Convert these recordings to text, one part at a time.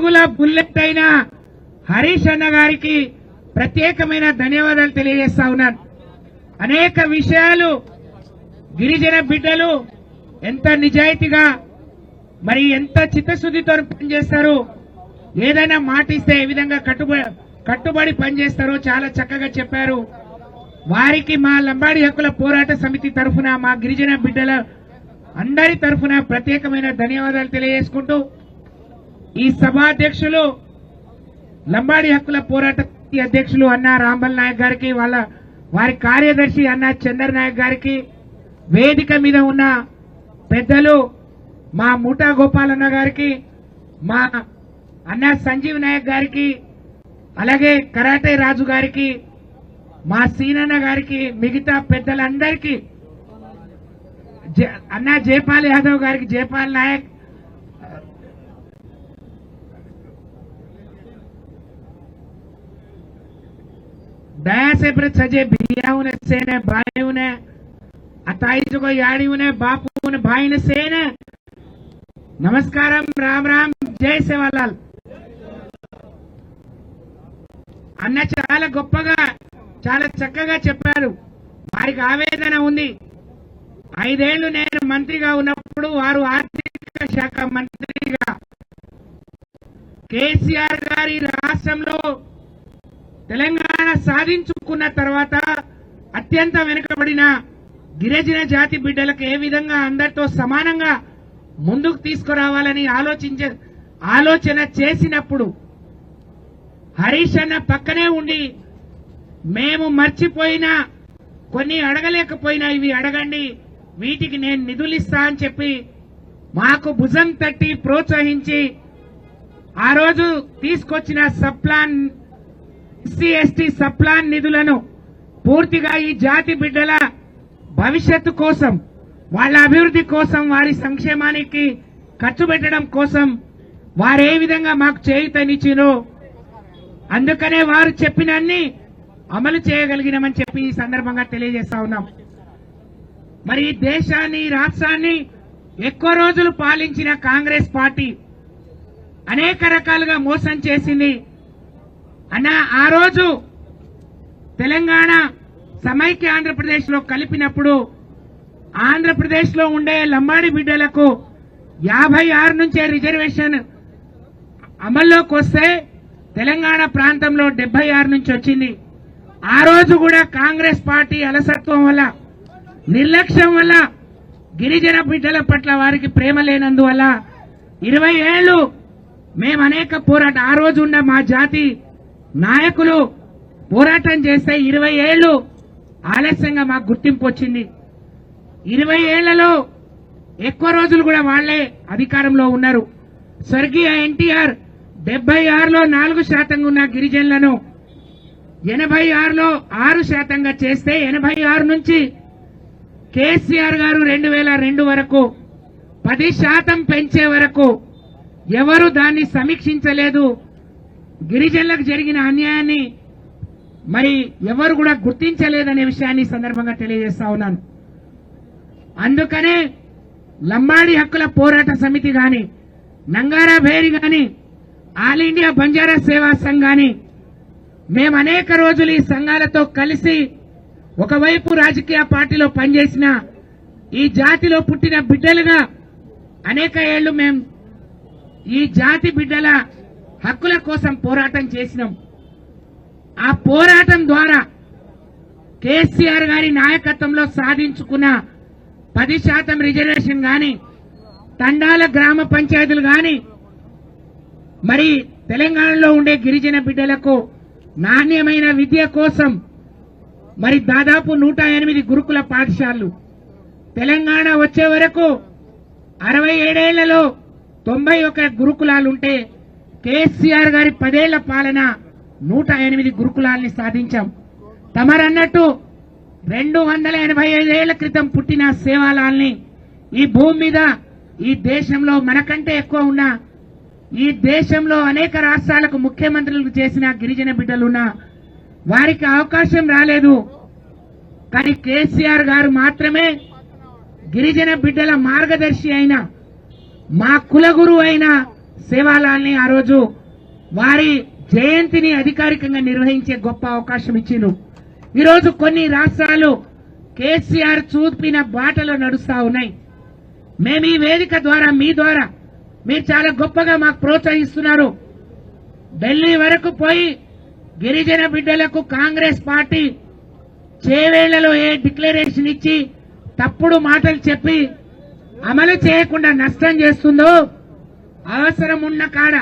అడుగుల బుల్లెట్ అయిన హరీష్ అన్న గారికి ప్రత్యేకమైన ధన్యవాదాలు తెలియజేస్తా ఉన్నాను. అనేక విషయాలు గిరిజన బిడ్డలు ఎంత నిజాయితీగా మరి ఎంత చిత్తశుద్ధితో పనిచేస్తారు, ఏదైనా మాటిస్తే ఏ విధంగా కట్టుబడి పనిచేస్తారో చాలా చక్కగా చెప్పారు. వారికి మా లంబాడి హక్కుల పోరాట సమితి తరఫున, మా గిరిజన బిడ్డల అందరి తరఫున ప్రత్యేకమైన ధన్యవాదాలు తెలియజేసుకుంటూ, ఈ సభాధ్యక్షులు లంబాడి హక్కుల పోరాట సమితి అధ్యక్షులు అన్న రాంబల్ నాయక్ గారికి, వారి కార్యదర్శి అన్న చందర్ నాయక్ గారికి, వేదిక మీద ఉన్న పెద్దలు మా మూటా గోపాలన్న గారికి, మా అన్న సంజీవ్ నాయక్ గారికి, అలాగే కరాటే రాజు గారికి, మా సీనన్న గారికి, మిగతా పెద్దలందరికీ, అన్న జయపాల్ యాదవ్ గారికి, జయపాల్ నాయక్, दया से प्रत सजे भियाओं ने सेने भाइयों ने अताईजों को याड़ियों ने बापू ने भाई ने सेने नमस्कारम राम राम जय सेवालाल అన్న చాలా గొప్పగా చాలా చక్కగా చెప్పారు. వారికి ఆవేదన ఉంది. 5 ఏళ్లు నేను మంత్రిగా ఉన్నప్పుడు వారు ఆర్థిక శాఖ మంత్రిగా కేసీఆర్ గారి రాష్ట్రంలో తెలంగాణ సాధించుకున్న తర్వాత అత్యంత వెనుకబడిన గిరిజన జాతి బిడ్డలకు ఏ విధంగా అందరితో సమానంగా ముందుకు తీసుకురావాలని ఆలోచన చేసినప్పుడు హరీష్ అన్న పక్కనే ఉండి మేము మర్చిపోయినా కొన్ని అడగలేకపోయినా ఇవి అడగండి, వీటికి నేను నిధులు ఇస్తా అని చెప్పి మాకు భుజం తట్టి ప్రోత్సహించి ఆ రోజు తీసుకొచ్చిన సప్లాన్ ఎస్సీ ఎస్టీ సప్లాన్ నిధులను పూర్తిగా ఈ జాతి బిడ్డల భవిష్యత్తు కోసం, వాళ్ళ అభివృద్ధి కోసం, వారి సంక్షేమానికి ఖర్చు పెట్టడం కోసం వారు ఏ విధంగా మాకు చేయూతనిచ్చినో అందుకనే వారు చెప్పినన్ని అమలు చేయగలిగినామని చెప్పి ఈ సందర్భంగా తెలియజేస్తా ఉన్నాం. మరి ఈ దేశాన్ని, రాష్ట్రాన్ని ఎక్కువ రోజులు పాలించిన కాంగ్రెస్ పార్టీ అనేక రకాలుగా మోసం చేసింది. అన్న ఆ రోజు తెలంగాణ సమైక్య ఆంధ్రప్రదేశ్ లో కలిపినప్పుడు ఆంధ్రప్రదేశ్ లో ఉండే లంబాడి బిడ్డలకు 56 నుంచే రిజర్వేషన్ అమల్లోకి వస్తే తెలంగాణ ప్రాంతంలో 76 నుంచి వచ్చింది. ఆ రోజు కూడా కాంగ్రెస్ పార్టీ అలసత్వం వల్ల, నిర్లక్ష్యం వల్ల, గిరిజన బిడ్డల పట్ల వారికి ప్రేమ లేనందువల్ల 20 ఏళ్లు మేము అనేక ఆ రోజు ఉన్న మా జాతి నాయకులు పోరాటం చేస్తే 20 ఏళ్లు ఆలస్యంగా మాకు గుర్తింపు వచ్చింది. 20 ఏళ్లలో ఎక్కువ రోజులు కూడా వాళ్లే అధికారంలో ఉన్నారు. స్వర్గీయ ఎన్టీఆర్ 76లో 4% ఉన్న గిరిజనులను 86లో 6%గా చేస్తే 86 నుంచి కేసీఆర్ గారు 2002 వరకు 10% పెంచే వరకు ఎవరు దాన్ని సమీక్షించలేదు. గిరిజనులకు జరిగిన అన్యాయాన్ని మరి ఎవరు కూడా గుర్తించలేదనే విషయాన్ని సందర్భంగా తెలియజేస్తా ఉన్నాను. అందుకనే లంబాడి హక్కుల పోరాట సమితి గాని, నంగారా భేరి గాని, ఆల్ ఇండియా బంజారా సేవా సంఘ్ గాని మేము అనేక రోజులు ఈ సంఘాలతో కలిసి ఒకవైపు రాజకీయ పార్టీలో పనిచేసిన ఈ జాతిలో పుట్టిన బిడ్డలుగా అనేక ఏళ్లు మేము ఈ జాతి బిడ్డల హక్కుల కోసం పోరాటం చేసినాం. ఆ పోరాటం ద్వారా కేసీఆర్ గారి నాయకత్వంలో సాధించుకున్న 10% రిజర్వేషన్ గాని, తండాల గ్రామ పంచాయతీలు గాని, మరి తెలంగాణలో ఉండే గిరిజన బిడ్డలకు నాణ్యమైన విద్య కోసం మరి దాదాపు 108 గురుకుల పాఠశాలలు, తెలంగాణ వచ్చే వరకు 67 ఏళ్లలో 91 గురుకులాలుంటే కేసీఆర్ గారి 10 ఏళ్ల పాలన 108 గురుకులాల్ని సాధించాం. తమరన్నట్టు 285 ఏళ్ల క్రితం పుట్టిన సేవాలాల్ని ఈ భూమి మీద, ఈ దేశంలో మనకంటే ఎక్కువ ఉన్న ఈ దేశంలో అనేక రాష్ట్రాలకు ముఖ్యమంత్రులకు చేసిన గిరిజన బిడ్డలున్న వారికి అవకాశం రాలేదు. కానీ కేసీఆర్ గారు మాత్రమే గిరిజన బిడ్డల మార్గదర్శి అయిన, మా కులగురు అయిన సేవాలాల్ని ఆ రోజు వారి జయంతిని అధికారికంగా నిర్వహించే గొప్ప అవకాశం ఇచ్చిండ్రు. ఈరోజు కొన్ని రాష్ట్రాలు కేసీఆర్ చూపిన బాటలో నడుస్తా ఉన్నాయి. మేము ఈ వేదిక ద్వారా మీ ద్వారా మీరు చాలా గొప్పగా మాకు ప్రోత్సహిస్తున్నారు. ఢిల్లీ వరకు పోయి గిరిజన బిడ్డలకు కాంగ్రెస్ పార్టీ చేవేళ్లలో ఏ డిక్లరేషన్ ఇచ్చి తప్పుడు మాటలు చెప్పి అమలు చేయకుండా నష్టం చేస్తుందో, అవసరం ఉన్న కాడ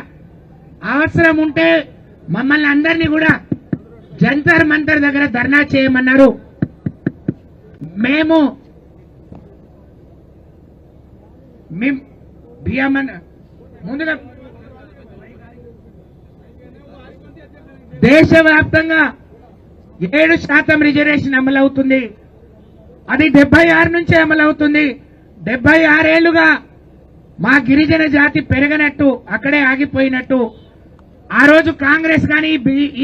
అవసరం ఉంటే మమ్మల్ని అందరినీ కూడా జంతర్ మంతర్ దగ్గర ధర్నా చేయమన్నారు. మేము ముందుగా దేశవ్యాప్తంగా 7% రిజర్వేషన్ అమలవుతుంది. అది 76 నుంచే అమలవుతుంది. 76 ఏళ్లుగా మా గిరిజన జాతి పెరగనట్టు, అక్కడే ఆగిపోయినట్టు ఆ రోజు కాంగ్రెస్ కానీ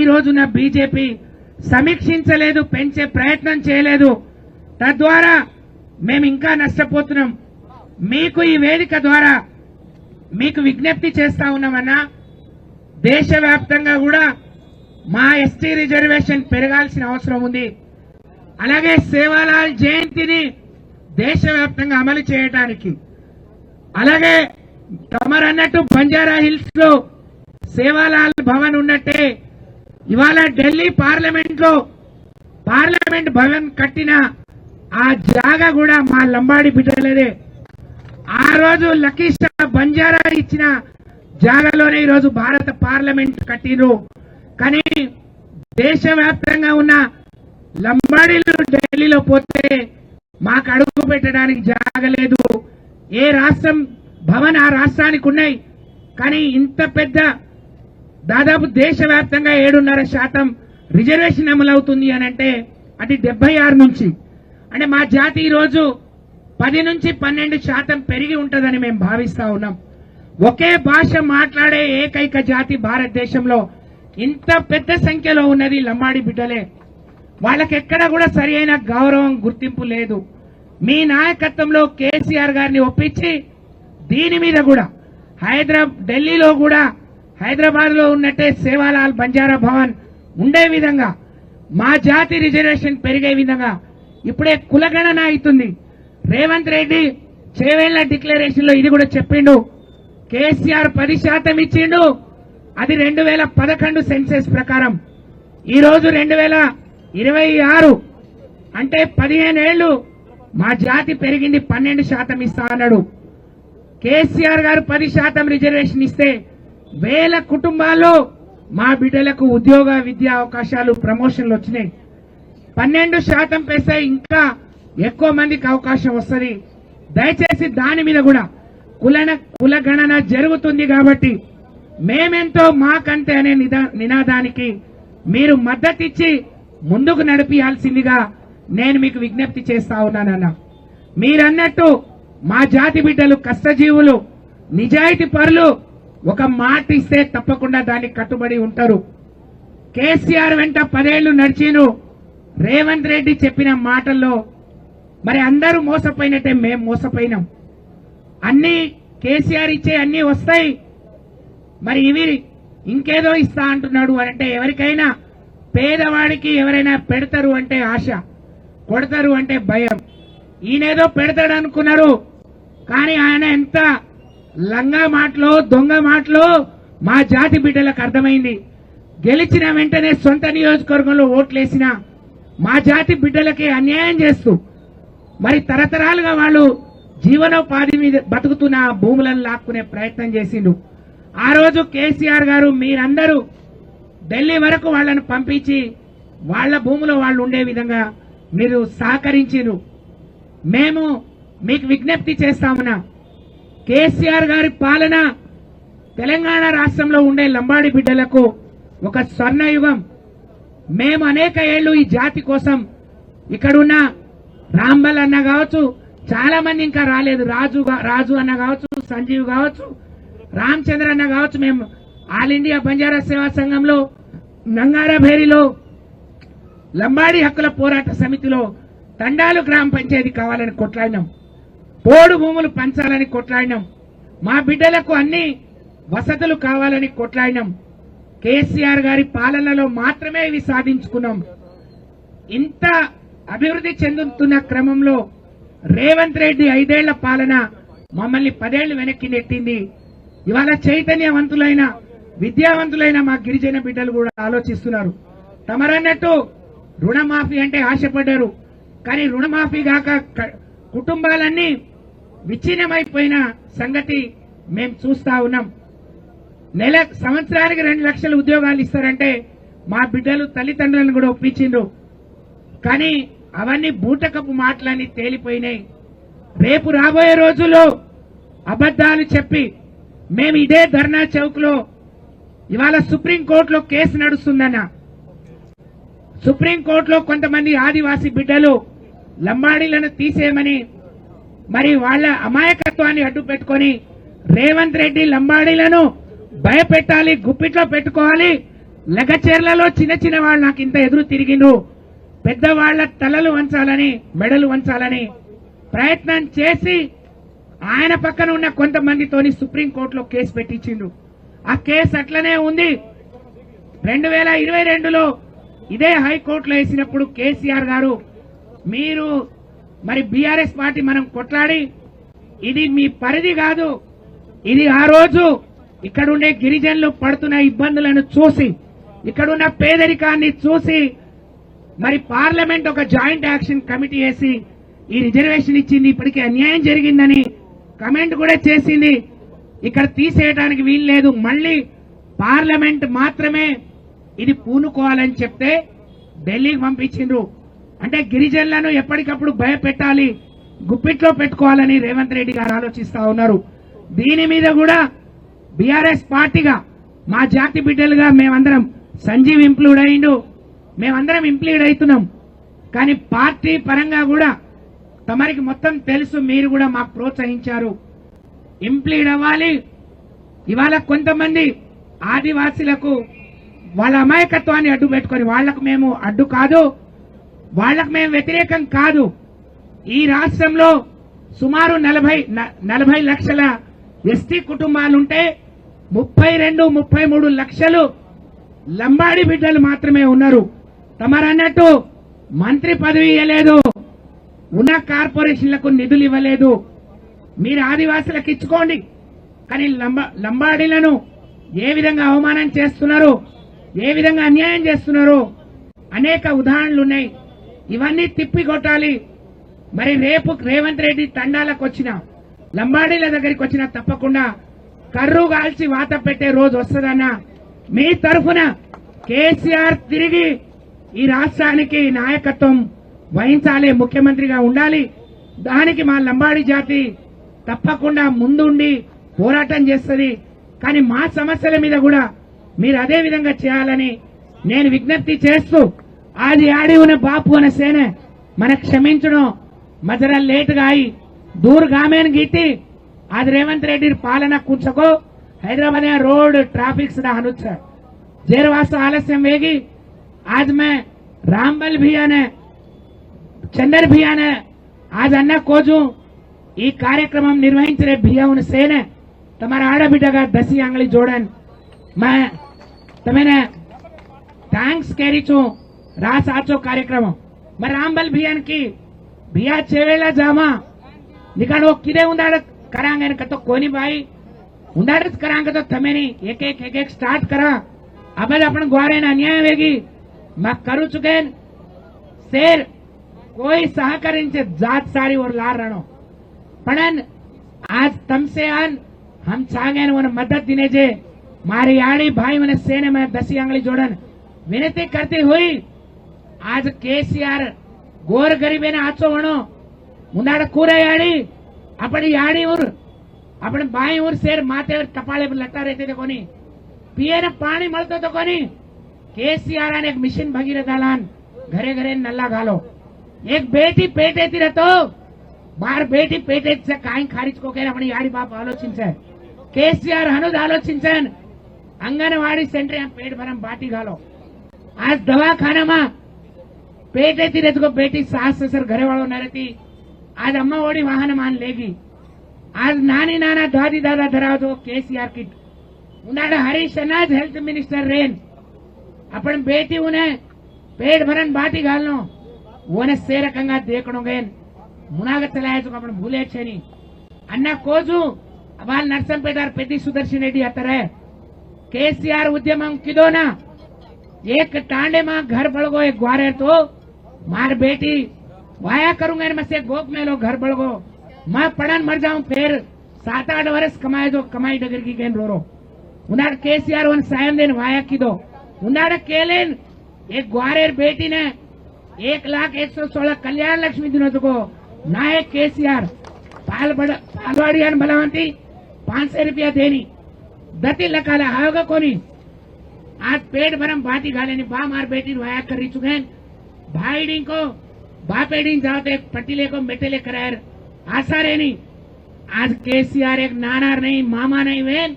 ఈ రోజున బీజేపీ సమీక్షించలేదు, పెంచే ప్రయత్నం చేయలేదు. తద్వారా మేము ఇంకా నష్టపోతున్నాం. మీకు ఈ వేదిక ద్వారా మీకు విజ్ఞప్తి చేస్తా ఉన్నామన్నా, దేశవ్యాప్తంగా కూడా మా ఎస్టీ రిజర్వేషన్ పెరగాల్సిన అవసరం ఉంది. అలాగే సేవాలాల్ జయంతిని దేశవ్యాప్తంగా అమలు చేయడానికి, అలాగే తమరన్నట్టు బంజారా హిల్స్ లో సేవాలాల్ భవన్ ఉన్నట్టే ఇవాళ ఢిల్లీ పార్లమెంట్ లో పార్లమెంట్ భవన్ కట్టిన ఆ జాగా కూడా మా లంబాడి బిడ్డలదే. ఆ రోజు లకీషా బంజారా ఇచ్చిన జాగాలోనే ఈరోజు భారత పార్లమెంట్ కట్టిరు. కానీ దేశవ్యాప్తంగా ఉన్న లంబాడీలు ఢిల్లీలో పోతే మాకు అడుగు పెట్టడానికి జాగలేదు. ఏ రాష్ట్రం భవన్ ఆ రాష్ట్రానికి ఉన్నాయి. కానీ ఇంత పెద్ద దాదాపు దేశవ్యాప్తంగా 7.5% రిజర్వేషన్ అమలవుతుంది అని అంటే అది 76 నుంచి. అంటే మా జాతి ఈరోజు 10 నుంచి 12% పెరిగి ఉంటుందని మేము భావిస్తా ఉన్నాం. ఒకే భాష మాట్లాడే ఏకైక జాతి భారతదేశంలో ఇంత పెద్ద సంఖ్యలో ఉన్నది లంబాడి బిడ్డలే. వాళ్ళకెక్కడ కూడా సరి అయిన గౌరవం, గుర్తింపు లేదు. మీ నాయకత్వంలో కేసీఆర్ గారిని ఒప్పించి దీని మీద కూడా ఢిల్లీలో కూడా హైదరాబాద్ లో ఉన్నట్టే సేవాలాల్ బంజారా భవన్ ఉండే విధంగా, మా జాతి రిజర్వేషన్ పెరిగే విధంగా ఇప్పుడే కులగణన అవుతుంది. రేవంత్ రెడ్డి చేవేళ్ల డిక్లరేషన్ లో ఇది కూడా చెప్పిండు. కేసీఆర్ 10% ఇచ్చిండు. అది 2011 సెన్సెస్ ప్రకారం. ఈ రోజు 2026 అంటే 15 ఏళ్లు మా జాతి పెరిగింది. 12% ఇస్తా అన్నాడు. కేసీఆర్ గారు 10% రిజర్వేషన్ ఇస్తే 1000 కుటుంబాల్లో మా బిడ్డలకు ఉద్యోగ, విద్యా అవకాశాలు, ప్రమోషన్లు వచ్చినాయి. 12% పెస్తే ఇంకా ఎక్కువ మందికి అవకాశం వస్తుంది. దయచేసి దాని మీద కూడా కులగణన జరుగుతుంది కాబట్టి మేమెంతో మాకంతే అనే నినాదానికి మీరు మద్దతిచ్చి ముందుకు నడిపియాల్సిందిగా నేను మీకు విజ్ఞప్తి చేస్తా ఉన్నానన్న. మీరన్నట్టు మా జాతి బిడ్డలు కష్టజీవులు, నిజాయితీ పరులు. ఒక మాట ఇస్తే తప్పకుండా దానికి కట్టుబడి ఉంటారు. కేసీఆర్ వెంట 10 ఏళ్లు నడిచిను. రేవంత్ రెడ్డి చెప్పిన మాటల్లో మరి అందరూ మోసపోయినట్టే మేము మోసపోయినాం. అన్ని కేసీఆర్ ఇచ్చే అన్ని వస్తాయి, మరి ఇవి ఇంకేదో ఇస్తా అంటున్నాడు అంటే ఎవరికైనా పేదవాడికి ఎవరైనా పెడతారు అంటే ఆశ, కొడతారు అంటే భయం. ఈయనేదో పెడతాడు అనుకున్నారు, కానీ ఆయన ఎంత లంగా మాటలో, దొంగ మాటలో మా జాతి బిడ్డలకు అర్థమైంది. గెలిచిన వెంటనే సొంత నియోజకవర్గంలో ఓట్లేసిన మా జాతి బిడ్డలకి అన్యాయం చేస్తూ మరి తరతరాలుగా వాళ్ళు జీవనోపాధి మీద బతుకుతున్న భూములను లాక్కునే ప్రయత్నం చేసిండు. ఆ రోజు కేసీఆర్ గారు మీరందరూ ఢిల్లీ వరకు వాళ్ళను పంపించి వాళ్ళ భూములో వాళ్ళు ఉండే విధంగా మీరు సహకరించారు. మేము మీకు విజ్ఞప్తి చేస్తామన్నా, కేసీఆర్ గారి పాలన తెలంగాణ రాష్ట్రంలో ఉండే లంబాడి బిడ్డలకు ఒక స్వర్ణయుగం. మేము అనేక ఏళ్లు ఈ జాతి కోసం ఇక్కడున్న రాంబల్ అన్న కావచ్చు, చాలా మంది ఇంకా రాలేదు, రాజు అన్న కావచ్చు, సంజీవ్ కావచ్చు, రామచంద్ర అన్న కావచ్చు, మేము ఆల్ ఇండియా బంజారా సేవా సంఘంలో నంగారాభేరిలో లంబాడి హక్కుల పోరాట సమితిలో తండాలు గ్రామ పంచాయతీ కావాలని కొట్లాడినాం. పోడు భూములు పంచాలని కొట్లాడినాం. మా బిడ్డలకు అన్ని వసతులు కావాలని కొట్లాడినాం. కేసీఆర్ గారి పాలనలో మాత్రమే ఇవి సాధించుకున్నాం. ఇంత అభివృద్ధి చెందుతున్న క్రమంలో రేవంత్ రెడ్డి 5 ఏళ్ల పాలన మమ్మల్ని 10 ఏళ్లు వెనక్కి నెట్టింది. ఇవాళ చైతన్యవంతులైన విద్యావంతులైన మా గిరిజన బిడ్డలు కూడా ఆలోచిస్తున్నారు. తమరన్నట్టు రుణమాఫీ అంటే ఆశపడ్డారు, కానీ రుణమాఫీ కాక కుటుంబాలన్నీ విచ్ఛిన్నమైపోయిన సంగతి మేం చూస్తా ఉన్నాం. సంవత్సరానికి 2 లక్షల ఉద్యోగాలు ఇస్తారంటే మా బిడ్డలు తల్లిదండ్రులను కూడా ఒప్పించిండ్రు, కానీ అవన్నీ బూటకపు మాటలని తేలిపోయినాయి. రేపు రాబోయే రోజుల్లో అబద్దాలు చెప్పి మేము ఇదే ధర్నా చౌక్ లో ఇవాళ సుప్రీంకోర్టులో కేసు నడుస్తుందన్న. సుప్రీంకోర్టులో కొంతమంది ఆదివాసీ బిడ్డలు లంబాడీలను తీసేయమని మరి వాళ్ళ అమాయకత్వాన్ని అడ్డు పెట్టుకుని రేవంత్ రెడ్డి లంబాడీలను భయపెట్టాలి, గుప్పిట్లో పెట్టుకోవాలి, లగచెర్లలో చిన్న చిన్న వాళ్ళు నాకు ఇంత ఎదురు తిరిగిండ్రు, పెద్దవాళ్ల తలలు వంచాలని మెడలు వంచాలని ప్రయత్నం చేసి ఆయన పక్కన ఉన్న కొంతమందితోని సుప్రీంకోర్టులో కేసు పెట్టించిండ్రు. ఆ కేసు అట్లనే ఉంది. 2022లో ఇదే హైకోర్టులో వేసినప్పుడు కేసీఆర్ గారు మీరు మరి బీఆర్ఎస్ పార్టీ మనం కొట్లాడి ఇది మీ పరిధి కాదు, ఇది ఆ రోజు ఇక్కడుండే గిరిజనులు పడుతున్న ఇబ్బందులను చూసి ఇక్కడున్న పేదరికాన్ని చూసి మరి పార్లమెంట్ ఒక జాయింట్ యాక్షన్ కమిటీ వేసి ఈ రిజర్వేషన్ ఇచ్చింది, ఇప్పటికే అన్యాయం జరిగిందని కమెంట్ కూడా చేసింది. ఇక్కడ తీసేయడానికి వీలు లేదు, మళ్లీ పార్లమెంట్ మాత్రమే ఇది పూనుకోవాలని చెప్తే ఢిల్లీకి పంపించిండ్రు. అంటే గిరిజనులను ఎప్పటికప్పుడు భయపెట్టాలి, గుప్పిట్లో పెట్టుకోవాలని రేవంత్ రెడ్డి గారు ఆలోచిస్తా ఉన్నారు. దీని మీద కూడా బీఆర్ఎస్ పార్టీగా మా జాతి బిడ్డలుగా మేమందరం, సంజీవ్ ఇంప్లూడ్ అయిండు, మేమందరం ఇంప్లీడ్ అవుతున్నాం. కానీ పార్టీ పరంగా కూడా తమరికి మొత్తం తెలుసు, మీరు కూడా మాకు ప్రోత్సహించారు, ఇంప్లీడ్ అవ్వాలి. ఇవాళ కొంతమంది ఆదివాసీలకు వాళ్ళ అమాయకత్వాన్ని అడ్డు పెట్టుకొని వాళ్లకు మేము అడ్డు కాదు, వాళ్లకు మేము వ్యతిరేకం కాదు. ఈ రాష్ట్రంలో సుమారు 40 లక్షల ఎస్టీ కుటుంబాలుంటే 32-33 లక్షలు లంబాడి బిడ్డలు మాత్రమే ఉన్నారు. తమరన్నట్టు మంత్రి పదవి ఇవ్వలేదు, ఉన్న కార్పొరేషన్లకు నిధులు ఇవ్వలేదు. మీరు ఆదివాసులకు ఇచ్చుకోండి, కానీ లంబాడీలను ఏ విధంగా అవమానం చేస్తున్నారు, ఏ విధంగా అన్యాయం చేస్తున్నారు అనేక ఉదాహరణలున్నాయి. ఇవన్నీ తిప్పికొట్టాలి. మరి రేపు రేవంత్ రెడ్డి తండాలకు వచ్చిన లంబాడీల దగ్గరికి వచ్చినా తప్పకుండా కర్రు కాల్చి వాత పెట్టే రోజు వస్తుందన్న మీ తరఫున కేసీఆర్ తిరిగి ఈ రాష్ట్రానికి నాయకత్వం వహించాలి, ముఖ్యమంత్రిగా ఉండాలి. దానికి మా లంబాడీ జాతి తప్పకుండా ముందుండి పోరాటం చేస్తుంది. కానీ మా సమస్యల మీద కూడా మీరు అదే విధంగా చేయాలని నేను విజ్ఞప్తి చేస్తూ ఆది ఆడి ఉన్న బాపు అనే సేన మన క్షమించడం మజర లేటుగా అయి दूर गामेन गीती आज रेवंत रेड्डी पालना कुंचको हैदराबाद रोड ट्राफिक से हनुच जेर वास्ता आलस्यम वेगी आज मैं रामबल भैया ने चंदर भैया ने आज अन्न कोजू ఈ కార్యక్రమం నిర్వహించే భయ్యావుని సేనే તમારા આડાબીટાగా 10 આંગળી જોડન मैं तमेने थैंक्स करी छू रास आचो कार्यक्रम मैं रामबल भैयान की भैया चेवेला जामा निकाल वो किदे उंदाड़ करांगे तो कोनी भाई उंदाड़ करांगे तो तमेनी एक एक स्टार्ट करा अब अपन ग्वारे ना अन्याय वेगी मैं करू चुके शेर कोई सहकरिंचे जात सारी और लार रणो पण आज तमसे आन हम चाहे मदद दिने जे मारी आड़ी भाई मैंने सेने में 10 आंगली जोड़न विनती करती हुई आज केसीआर गोर गरीबे ने आचो वणो मुंदाड़ कूरा याड़ी अपनी याड़ी और अपने बाई और शेर माथे टपाले पर लटा रहते थे कोनी पिए ने पानी मलतो तो कोनी केसीआर ने एक मिशन भगीरथ दालान घरे घरे नल्ला घालो एक बेटी पेटे थी रहतो बार बेटी पेटे से काई खारिज को अपनी याड़ी बाप आलोचिंचे केसीआर हनुद आलोचिंचन अंगनवाड़ी सेंटर पेट भरम बाटी घालो आज दवाखाना में पेटे थी रहती को बेटी सास ससुर घरे वालों न रहती आज अम्मा ओडी वाहन मान लेगी आज नानी नाना दादी दादा धराव तो केसीआर किट उन्होंने हरीश अनाज हेल्थ मिनिस्टर रेन अपन बेटी उन्हें पेट भरन बाटी घालनो उन्हें से रकंगा देखनो गए मुनागत चलाए तो अपन भूले छे नहीं अन्ना कोजू अबाल नरसंपेटार पेदी सुदर्शन रेड्डी अतर है केसीआर उद्यम किदो ना एक टांडे में घर बड़गो एक ग्वारे तो मार बेटी वाया करूंगा मसे गोप में लो घर बड़गो मैं पढ़न मर जाऊं फिर 7-8 वर्ष कमाए जो कमाई डगर की गेन रो उन्हाड़ केसीआर वन सायम दिन वाया की दो उन्हाड़ केलेन एक ग्वारेर बेटी ने 1,116 कल्याण लक्ष्मी दिनों को नायक केसीआर पालवाड़ियान भलावंती 500 रुपया देनी दती लकाला हायोगा कोनी आज पेट भरम बाटी घालेनी बा मार बेटी वाया कर रही चुके भाई डी को बापेडी जाते पटीले को मेटेले करायर आशा रेनी आज केसीआर एक नानार नहीं मामा नहीं वेन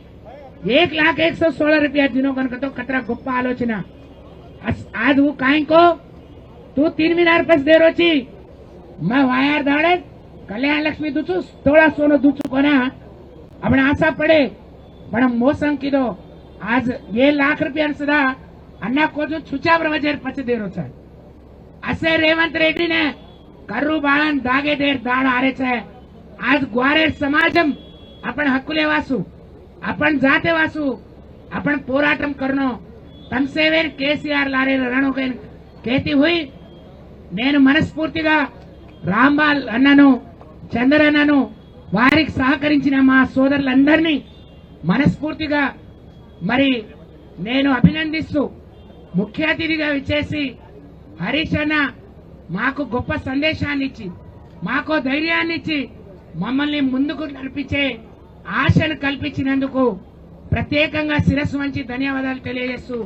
1,116 रुपया दिनों कन तो कतरा गोप्पा आलोचना आज वो काई को तू 3 मीनार पस दे रोची मैं वायर दाड़े कल्याण लक्ष्मी दूचू थोड़ा सोनो दूचू को ना अपने आशा पड़े पण मोसम की दो आज ये लाख रुपया सदा अन्ना को जो छुचा वजर पच दे रो छे असे रेवंत रेड्डी ने कर्रू बाळन दागे देर दाड़ आरे छे आज ग्वारेर समाजम आपण हक्कुले वासू आपण जाते वासू आपण पोराटम करनो तमसेवेर केसीआर लारे रणो कहती हुई నేను మనస్ఫూర్తిగా రాంబాల్ అన్నను చంద్ర అన్నను వారికి సహకరించిన మా సోదరులందరినీ మనస్ఫూర్తిగా మరి నేను అభినందిస్తూ ముఖ్య అతిథిగా విచ్చేసి హరీష్ అన్న మాకు గొప్ప సందేశాన్ని ఇచ్చి మాకు ధైర్యాన్ని ఇచ్చి మమ్మల్ని ముందుకు నడిపించే ఆశను కల్పించినందుకు ప్రత్యేకంగా శిరస్సు వంచి ధన్యవాదాలు తెలియజేస్తూ